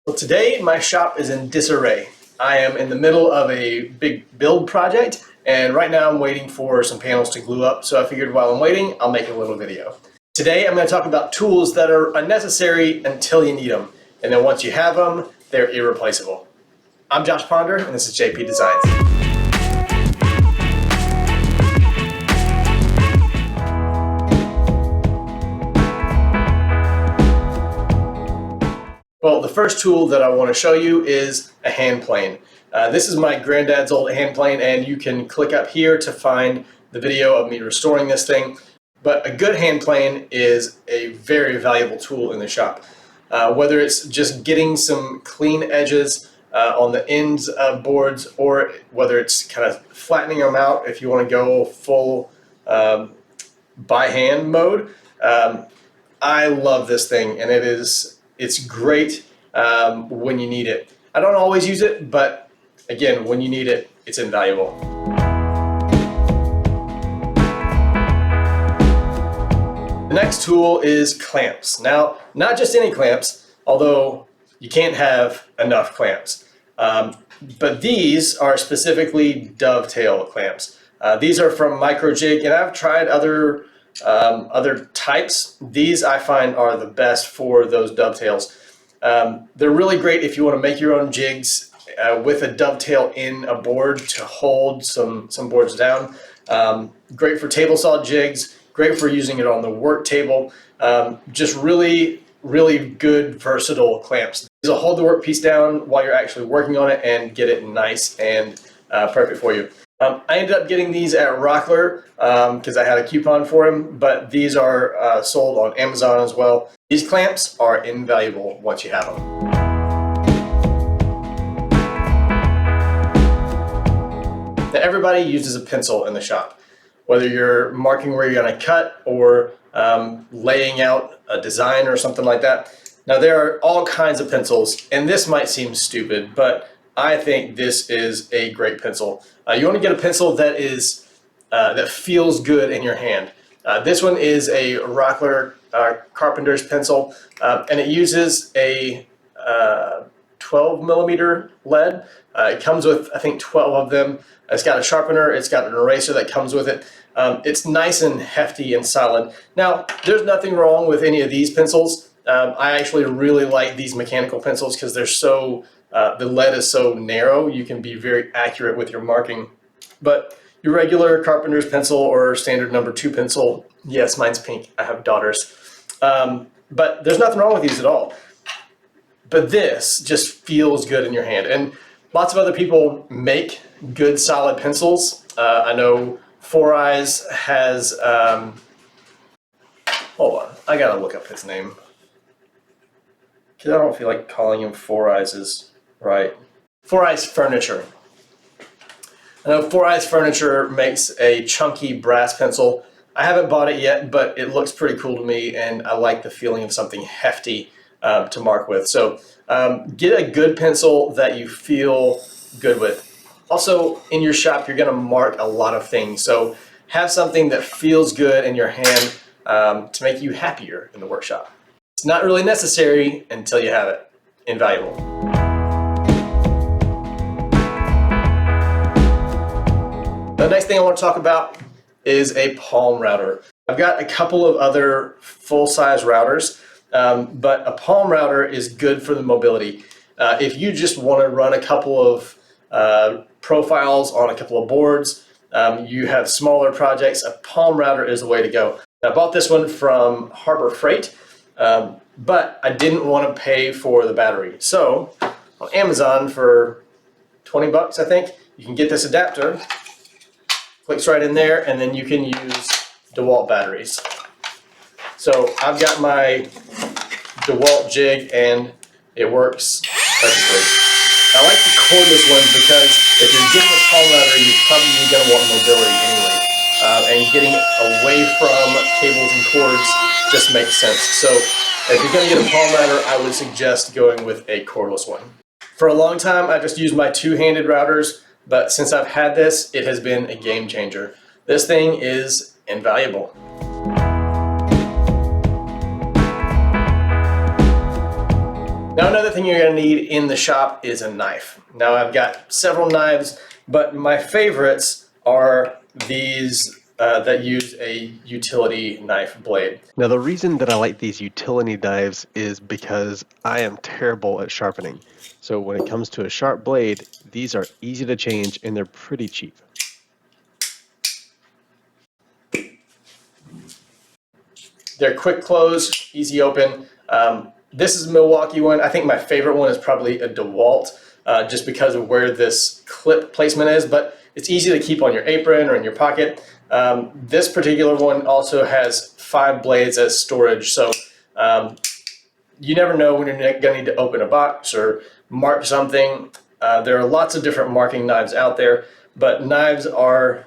Well, today my shop is in disarray. I am in the middle of a big build project, and right now I'm waiting for some panels to glue up, so I figured while I'm waiting, I'll make a little video. Today I'm going to talk about tools that are unnecessary until you need them, and then once you have them, they're irreplaceable. I'm Josh Ponder, and this is JP Designs. Well, the first tool that I want to show you is a hand plane. This is my granddad's old hand plane, and you can click up here to find the video of me restoring this thing. But a good hand plane is a very valuable tool in the shop. Whether it's just getting some clean edges on the ends of boards, or whether it's kind of flattening them out if you want to go full by hand mode. I love this thing, and it's great when you need it. I don't always use it, but again, when you need it, it's invaluable. The next tool is clamps. Now, not just any clamps, although you can't have enough clamps. But these are specifically Dovetail clamps. These are from Micro Jig, and I've tried other types. These I find are the best for those dovetails. They're really great if you want to make your own jigs with a dovetail in a board to hold some boards down. Great for table saw jigs, great for using it on the work table. Just really good versatile clamps. These will hold the work piece down while you're actually working on it and get it nice and perfect for you. I ended up getting these at Rockler because I had a coupon for them, but these are sold on Amazon as well. These clamps are invaluable once you have them. Now, everybody uses a pencil in the shop, whether you're marking where you're going to cut or laying out a design or something like that. Now, there are all kinds of pencils, and this might seem stupid, but I think this is a great pencil. You want to get a pencil that feels good in your hand. This one is a Rockler Carpenter's pencil, and it uses a 12 millimeter lead. It comes with, I think, 12 of them. It's got a sharpener, it's got an eraser that comes with it. It's nice and hefty and solid. Now, there's nothing wrong with any of these pencils. I actually really like these mechanical pencils because they're so the lead is so narrow, you can be very accurate with your marking. But your regular carpenter's pencil or standard number 2 pencil, yes, mine's pink, I have daughters. But there's nothing wrong with these at all. But this just feels good in your hand. And lots of other people make good solid pencils. I know Four Eyes has, hold on, I gotta look up his name, because I don't feel like calling him Four Eyes is right. Four Eyes Furniture. I know Four Eyes Furniture makes a chunky brass pencil. I haven't bought it yet, but it looks pretty cool to me, and I like the feeling of something hefty to mark with. So get a good pencil that you feel good with. Also, in your shop, you're gonna mark a lot of things. So have something that feels good in your hand to make you happier in the workshop. It's not really necessary until you have it. Invaluable. The next thing I want to talk about is a palm router. I've got a couple of other full-size routers, but a palm router is good for the mobility. If you just want to run a couple of profiles on a couple of boards, you have smaller projects, a palm router is the way to go. I bought this one from Harbor Freight, but I didn't want to pay for the battery. So on Amazon for 20 bucks, I think, you can get this adapter. Clicks right in there, and then you can use DeWalt batteries. So I've got my DeWalt jig, and it works perfectly. I like the cordless ones because if you're getting a palm router, you're probably going to want mobility anyway. And getting away from cables and cords just makes sense. So if you're going to get a palm router, I would suggest going with a cordless one. For a long time, I just used my two-handed routers, but since I've had this, it has been a game changer. This thing is invaluable. Now another thing you're going to need in the shop is a knife. Now I've got several knives, but my favorites are these that use a utility knife blade. Now, the reason that I like these utility knives is because I am terrible at sharpening. So when it comes to a sharp blade, these are easy to change and they're pretty cheap. They're quick close, easy open. This is a Milwaukee one. I think my favorite one is probably a DeWalt, just because of where this clip placement is, but it's easy to keep on your apron or in your pocket. This particular one also has 5 blades as storage, so you never know when you're going to need to open a box or mark something. There are lots of different marking knives out there, but knives are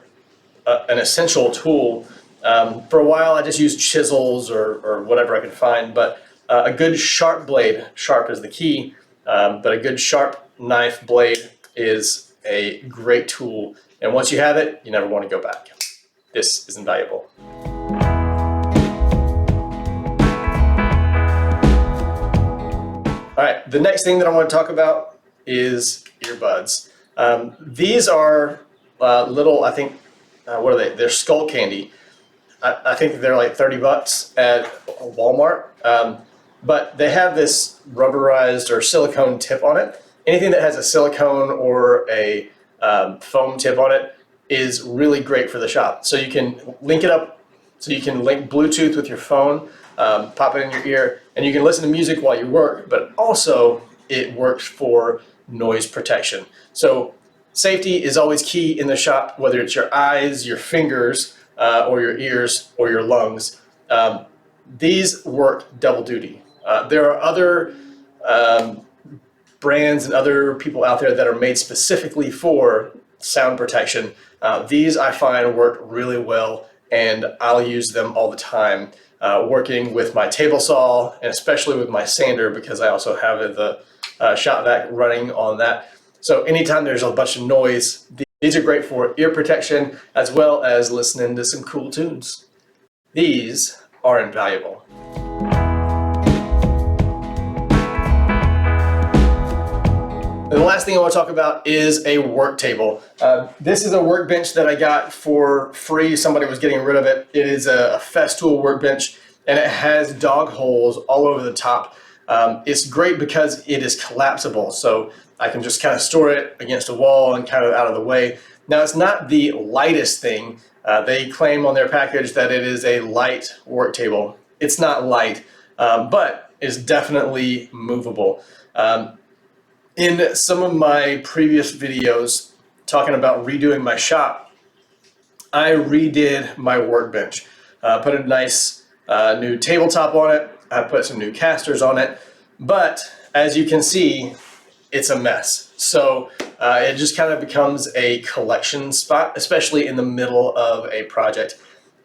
an essential tool. For a while I just used chisels or whatever I could find, but a good sharp blade, sharp is the key, but a good sharp knife blade is a great tool, and once you have it, you never want to go back. This is invaluable. All right, the next thing that I want to talk about is earbuds. These are little, I think, what are they? They're skull candy. I think they're like 30 bucks at Walmart, but they have this rubberized or silicone tip on it. Anything that has a silicone or a foam tip on it is really great for the shop. So you can link it up, so you can link Bluetooth with your phone, pop it in your ear, and you can listen to music while you work, but also it works for noise protection. So safety is always key in the shop, whether it's your eyes, your fingers, or your ears, or your lungs. These work double duty. There are other brands and other people out there that are made specifically for sound protection. These I find work really well, and I'll use them all the time, working with my table saw and especially with my sander, because I also have the shop vac running on that. So anytime there's a bunch of noise, these are great for ear protection as well as listening to some cool tunes. These are invaluable. And the last thing I want to talk about is a work table. This is a workbench that I got for free. Somebody was getting rid of it. It is a Festool workbench, and it has dog holes all over the top. It's great because it is collapsible, so I can just kind of store it against a wall and kind of out of the way. Now, it's not the lightest thing. They claim on their package that it is a light work table. It's not light, but it's definitely movable. In some of my previous videos talking about redoing my shop, I redid my workbench. Put a nice new tabletop on it. I put some new casters on it, but as you can see, it's a mess. So it just kind of becomes a collection spot, especially in the middle of a project.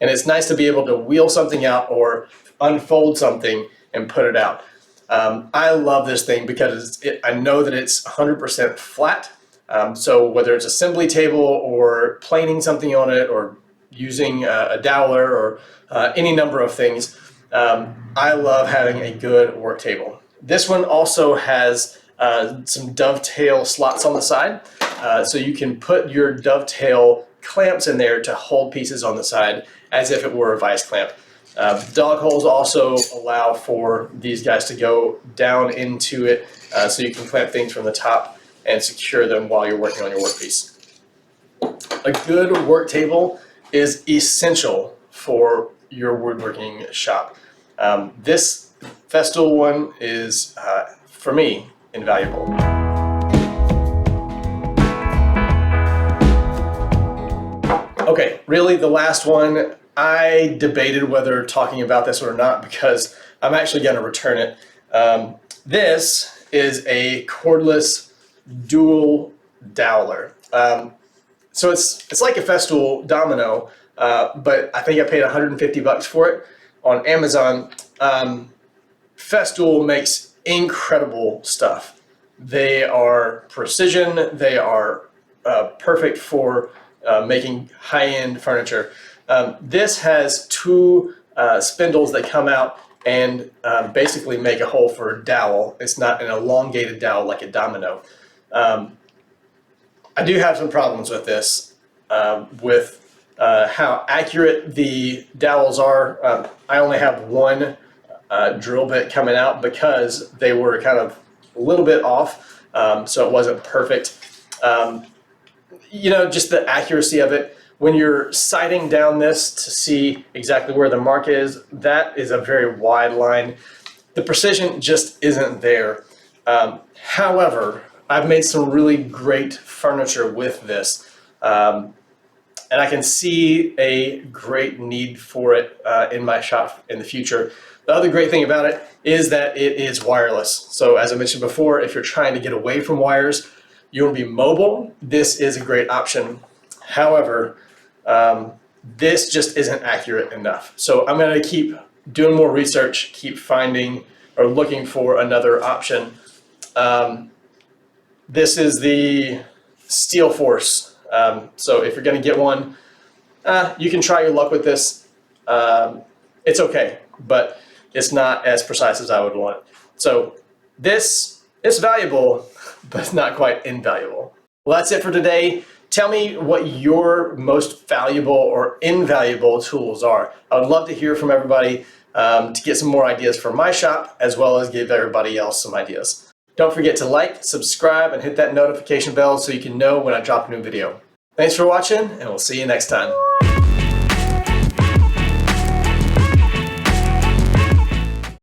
And it's nice to be able to wheel something out or unfold something and put it out. I love this thing because I know that it's 100% flat. So whether it's assembly table or planing something on it or using a doweler or any number of things, I love having a good work table. This one also has some dovetail slots on the side, so you can put your dovetail clamps in there to hold pieces on the side as if it were a vise clamp. Dog holes also allow for these guys to go down into it, so you can clamp things from the top and secure them while you're working on your workpiece. A good work table is essential for your woodworking shop. This Festool one is, for me, invaluable. Okay, really the last one, I debated whether talking about this or not because I'm actually going to return it. This is a cordless dual doweler. So it's like a Festool domino, but I think I paid 150 bucks for it on Amazon. Festool makes incredible stuff. They are precision. They are perfect for making high-end furniture. This has two spindles that come out and basically make a hole for a dowel. It's not an elongated dowel like a domino. I do have some problems with this, with how accurate the dowels are. I only have one drill bit coming out because they were kind of a little bit off, so it wasn't perfect. You know, just the accuracy of it. When you're sighting down this to see exactly where the mark is, that is a very wide line. The precision just isn't there. However, I've made some really great furniture with this, and I can see a great need for it in my shop in the future. The other great thing about it is that it is wireless. So as I mentioned before, if you're trying to get away from wires, you want to be mobile, this is a great option. However, this just isn't accurate enough. So I'm going to keep doing more research, keep finding or looking for another option. This is the Steel Force. So if you're going to get one, you can try your luck with this. It's okay, but it's not as precise as I would want. So this is valuable, but it's not quite invaluable. Well, that's it for today. Tell me what your most valuable or invaluable tools are. I would love to hear from everybody to get some more ideas for my shop, as well as give everybody else some ideas. Don't forget to like, subscribe, and hit that notification bell so you can know when I drop a new video. Thanks for watching, and we'll see you next time.